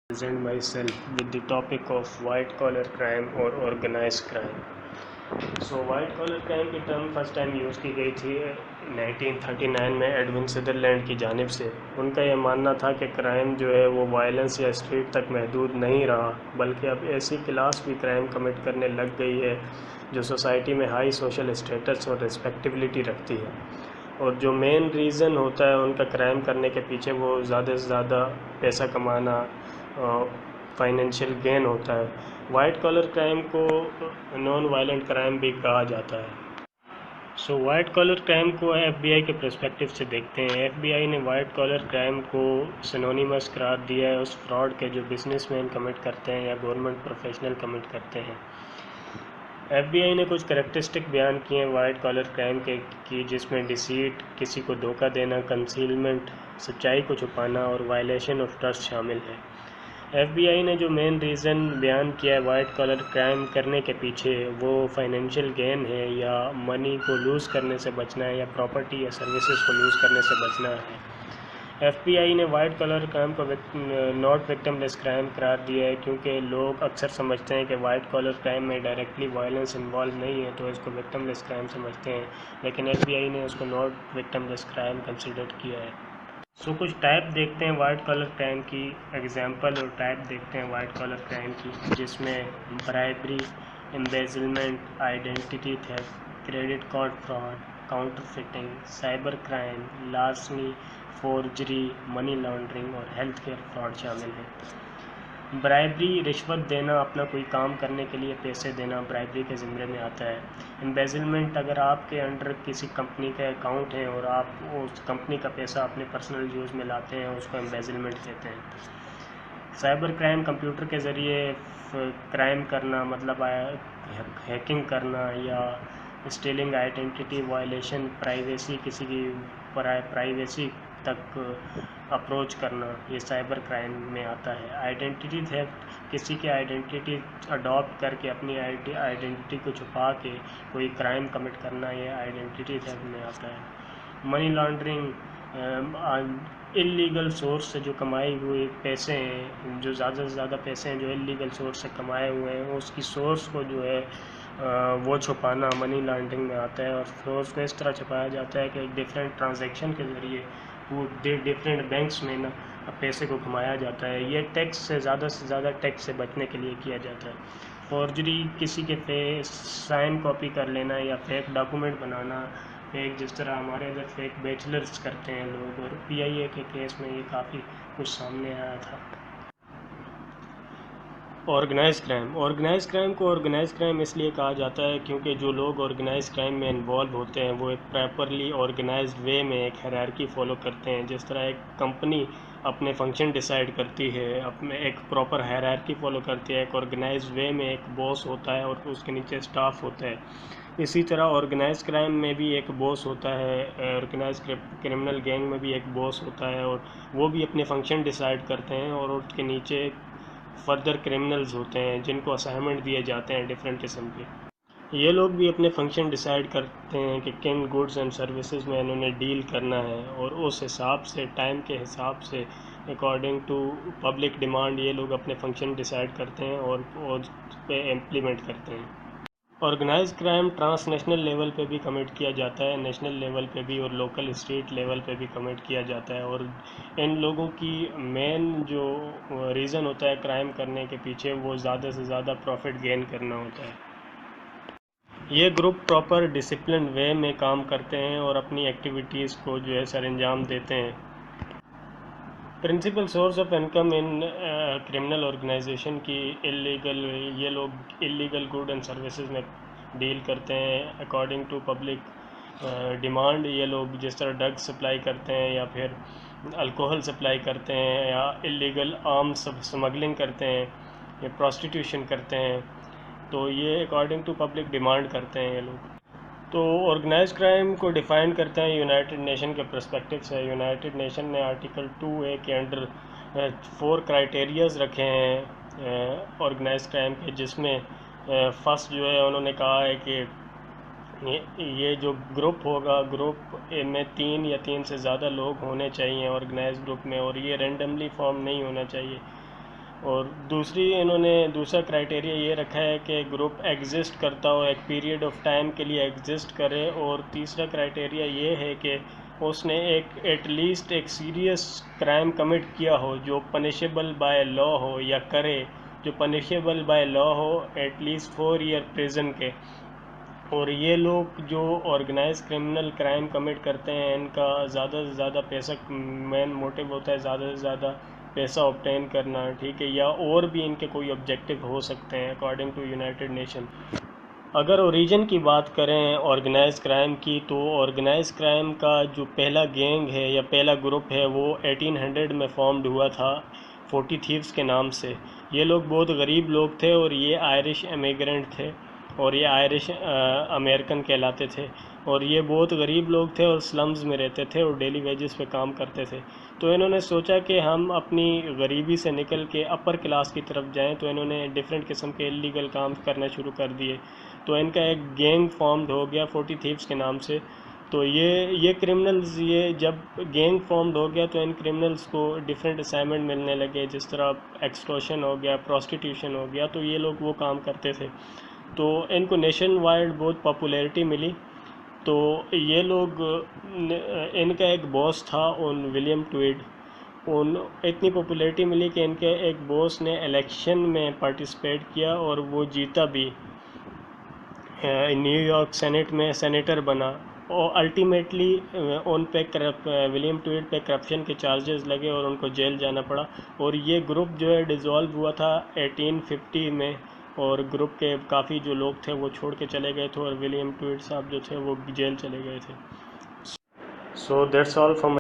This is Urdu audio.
Present myself with the topic of white collar crime or organized crime. So white collar crime کی ٹرم فرسٹ ٹائم یوز کی گئی تھی 1939 میں ایڈون سدرلینڈ کی جانب سے. ان کا یہ ماننا تھا کہ کرائم جو ہے وہ وائلنس یا اسٹریٹ تک محدود نہیں رہا، بلکہ اب ایسی کلاس بھی کرائم کمٹ کرنے لگ گئی ہے جو سوسائٹی میں ہائی سوشل اسٹیٹس اور ریسپیکٹیبلٹی رکھتی ہے، اور جو مین ریزن ہوتا ہے ان کا کرائم کرنے کے پیچھے وہ زیادہ سے زیادہ پیسہ کمانا، فائنینشیل گین ہوتا ہے. وائٹ کالر کرائم کو نان وائلنٹ کرائم بھی کہا جاتا ہے. سو وائٹ کالر کرائم کو ایف بی آئی کے پرسپیکٹیو سے دیکھتے ہیں. ایف بی آئی نے وائٹ کالر کرائم کو سنونیمس قرار دیا ہے اس فراڈ کے جو بزنس مین کمٹ کرتے ہیں یا گورنمنٹ پروفیشنل کمٹ کرتے ہیں. ایف بی آئی نے کچھ کریکٹرسٹک بیان کیے ہیں وائٹ کالر کرائم کے کی، جس میں ڈیسیٹ، کسی کو دھوکہ دینا، کنسیلمنٹ، سچائی کو چھپانا اور وائلیشن آف ٹرسٹ شامل ہے. ایف بی آئی نے جو مین ریزن بیان کیا ہے وائٹ کالر کرائم کرنے کے پیچھے، وہ فائنینشیل گین ہے یا منی کو لوز کرنے سے بچنا ہے یا پراپرٹی یا سروسز کو لوز کرنے سے بچنا ہے. ایف بی آئی نے وائٹ کالر کرائم کو ناٹ وکٹم لیس کرائم قرار دیا ہے، کیونکہ لوگ اکثر سمجھتے ہیں کہ وائٹ کالر کرائم میں ڈائریکٹلی وائلنس انوالو نہیں ہے تو اس کو وکٹم لیس کرائم سمجھتے ہیں، لیکن ایف بی آئی نے اس کو not victimless crime consider کیا ہے. سو کچھ ٹائپ دیکھتے ہیں وائٹ کالر کرائم کی، ایگزامپل اور ٹائپ دیکھتے ہیں وائٹ کالر کرائم کی، جس میں bribery, embezzlement, identity theft, credit card fraud, counterfeiting, cyber crime, larceny, forgery, money laundering اور ہیلتھ کیئر فراڈ شامل ہیں. برائبری، رشوت دینا، اپنا کوئی کام کرنے کے لیے پیسے دینا برائبری کے زمرے میں آتا ہے. امبیزلمنٹ، اگر آپ کے انڈر کسی کمپنی کا اکاؤنٹ ہے اور آپ اس کمپنی کا پیسہ اپنے پرسنل یوز میں لاتے ہیں، اس کو امبیزلمنٹ کہتے ہیں. سائبر کرائم، کمپیوٹر کے ذریعے کرائم کرنا، مطلب ہیکنگ کرنا یا اسٹیلنگ، آئیڈینٹی وائلیشن، پرائیویسی، کسی کی پرائیویسی تک اپروچ کرنا، یہ سائبر کرائم میں آتا ہے. آئیڈینٹی تھیفٹ، کسی کی آئیڈینٹی اڈاپٹ کر کے اپنی آئیڈینٹی کو چھپا کے کوئی کرائم کمٹ کرنا، یہ آئیڈینٹی تھیفٹ میں آتا ہے. منی لانڈرنگ، اللیگل سورس سے جو کمائی ہوئی پیسے ہیں، جو زیادہ سے زیادہ پیسے ہیں جو اللیگل سورس سے کمائے ہوئے ہیں، اس کی سورس کو جو ہے وہ چھپانا منی لانڈرنگ میں آتا ہے. اور سورس کو اس طرح چھپایا جاتا ہے کہ ایک ڈفرینٹ ٹرانزیکشن کے ذریعے وہ ڈفرینٹ بینکس میں پیسے کو گھمایا جاتا ہے. یہ ٹیکس سے زیادہ ٹیکس سے بچنے کے لیے کیا جاتا ہے. فورجری، کسی کے سائن کاپی کر لینا یا فیک ڈاکومنٹ بنانا، فیک، جس طرح ہمارے ادھر فیک بیچلرز کرتے ہیں لوگ، اور پی آئی اے کے کیس میں یہ کافی کچھ سامنے آیا تھا. آرگنائز کرائم، آرگنائز کرائم کو آرگنائز کرائم اس لیے کہا جاتا ہے کیونکہ جو لوگ آرگنائز کرائم میں انوالو ہوتے ہیں وہ ایک پراپرلی آرگنائزڈ وے میں ایک ہیرارکی فالو کرتے ہیں. جس طرح ایک کمپنی اپنے فنکشن ڈیسائیڈ کرتی ہے، اپنے ایک پراپر ہیرارکی فالو کرتی ہے، ایک آرگنائزڈ وے میں ایک باس ہوتا ہے اور اس کے نیچے اسٹاف ہوتا ہے. اسی طرح آرگنائز کرائم میں بھی ایک باس ہوتا ہے، آرگنائز کرمنل گینگ میں بھی ایک باس ہوتا ہے، اور وہ بھی اپنے فنکشن ڈیسائیڈ کرتے ہیں، اور اس کے نیچے فردر کرمنلز ہوتے ہیں جن کو اسائنمنٹ دیے جاتے ہیں ڈفرینٹ قسم کے. یہ لوگ بھی اپنے فنکشن ڈیسائیڈ کرتے ہیں کہ کن گڈز اینڈ سروسز میں انہوں نے ڈیل کرنا ہے، اور اس حساب سے، ٹائم کے حساب سے، اکارڈنگ ٹو پبلک ڈیمانڈ یہ لوگ اپنے فنکشن ڈیسائیڈ کرتے ہیں اور اس پہ امپلیمنٹ کرتے ہیں. Organize crime transnational level پہ بھی کمٹ کیا جاتا ہے، نیشنل لیول پہ بھی اور لوکل اسٹیٹ لیول پہ بھی کمٹ کیا جاتا ہے. اور ان لوگوں کی مین جو ریزن ہوتا ہے کرائم کرنے کے پیچھے، وہ زیادہ سے زیادہ پروفٹ گین کرنا ہوتا ہے. یہ گروپ پراپر ڈسپلن وے میں کام کرتے ہیں اور اپنی ایکٹیویٹیز کو جو ہے سر انجام دیتے ہیں. Principal source of income in criminal organization کی یہ لوگ اللیگل گڈ اینڈ سروسز میں ڈیل کرتے ہیں اکارڈنگ ٹو پبلک ڈیمانڈ. یہ لوگ جس طرح ڈرگ سپلائی کرتے ہیں یا پھر الکوہل سپلائی کرتے ہیں یا اللیگل آرمز سمگلنگ کرتے ہیں یا پراسٹیٹیوشن کرتے ہیں، تو یہ اکارڈنگ ٹو پبلک ڈیمانڈ کرتے ہیں یہ لوگ. تو آرگنائز کرائم کو ڈیفائن کرتے ہیں یونائٹڈ نیشن کے پرسپیکٹیو سے. یونائٹڈ نیشن نے آرٹیکل 2A کے انڈر 4 کرائٹیریاز رکھے ہیں آرگنائز کرائم کے، جس میں فرسٹ جو ہے انہوں نے کہا ہے کہ یہ جو گروپ ہوگا، گروپ میں 3 یا 3 سے زیادہ لوگ ہونے چاہیے آرگنائز گروپ میں، اور یہ رینڈملی فارم نہیں ہونا چاہیے. اور دوسرا کرائٹیریا یہ رکھا ہے کہ گروپ ایگزسٹ کرتا ہو، ایک پیریڈ آف ٹائم کے لیے ایگزسٹ کرے، اور تیسرا کرائٹیریا یہ ہے کہ اس نے ایٹ لیسٹ ایک سیریس کرائم کمٹ کیا ہو جو پنشیبل بائی لا ہو، یا کرے جو پنشیبل بائی لا ہو ایٹ لیسٹ 4 ایئر پریزن کے۔ اور یہ لوگ جو آرگنائز کرمنل کرائم کمٹ کرتے ہیں ان کا زیادہ سے زیادہ پیسہ مین موٹیو ہوتا ہے، زیادہ سے زیادہ پیسہ obtain کرنا، ٹھیک ہے، یا اور بھی ان کے کوئی آبجیکٹو ہو سکتے ہیں اکارڈنگ ٹو یونائٹڈ نیشن۔ اگر اوریجن کی بات کریں آرگنائز کرائم کی، تو آرگنائز کرائم کا جو پہلا گینگ ہے یا پہلا گروپ ہے وہ 1800 میں فارمڈ ہوا تھا 40 تھیوز کے نام سے۔ یہ لوگ بہت غریب لوگ تھے اور یہ آئرش امیگرنٹ تھے، اور یہ آئرش امریکن کہلاتے تھے، اور یہ بہت غریب لوگ تھے اور سلمز میں رہتے تھے اور ڈیلی ویجز پہ کام کرتے تھے۔ تو انہوں نے سوچا کہ ہم اپنی غریبی سے نکل کے اپر کلاس کی طرف جائیں، تو انہوں نے ڈیفرنٹ قسم کے اللیگل کام کرنا شروع کر دیے۔ تو ان کا ایک گینگ فارمڈ ہو گیا 40 تھیوز کے نام سے۔ تو یہ کرمنلز، یہ جب گینگ فارمڈ ہو گیا تو ان کرمنلز کو ڈیفرنٹ اسائنمنٹ ملنے لگے، جس طرح ایکسٹورشن ہو گیا، پروسٹیٹیوشن ہو گیا، تو یہ لوگ وہ کام کرتے تھے۔ تو ان کو نیشن وائڈ بہت پاپولیرٹی ملی۔ تو یہ لوگ، ان کا ایک باس تھا ولیم ٹویڈ، اتنی پاپولیرٹی ملی کہ ان کے ایک باس نے الیکشن میں پارٹیسپیٹ کیا اور وہ جیتا بھی، نیو یارک سینٹ میں سینیٹر بنا، اور الٹیمیٹلی ان پہ ولیم ٹویڈ پہ کرپشن کے چارجز لگے اور ان کو جیل جانا پڑا۔ اور یہ گروپ جو ہے ڈیزالو ہوا تھا 1850 میں، اور گروپ کے کافی جو لوگ تھے وہ چھوڑ کے چلے گئے تھے، اور ولیم ٹویڈ صاحب جو تھے وہ جیل چلے گئے تھے۔ So that's all from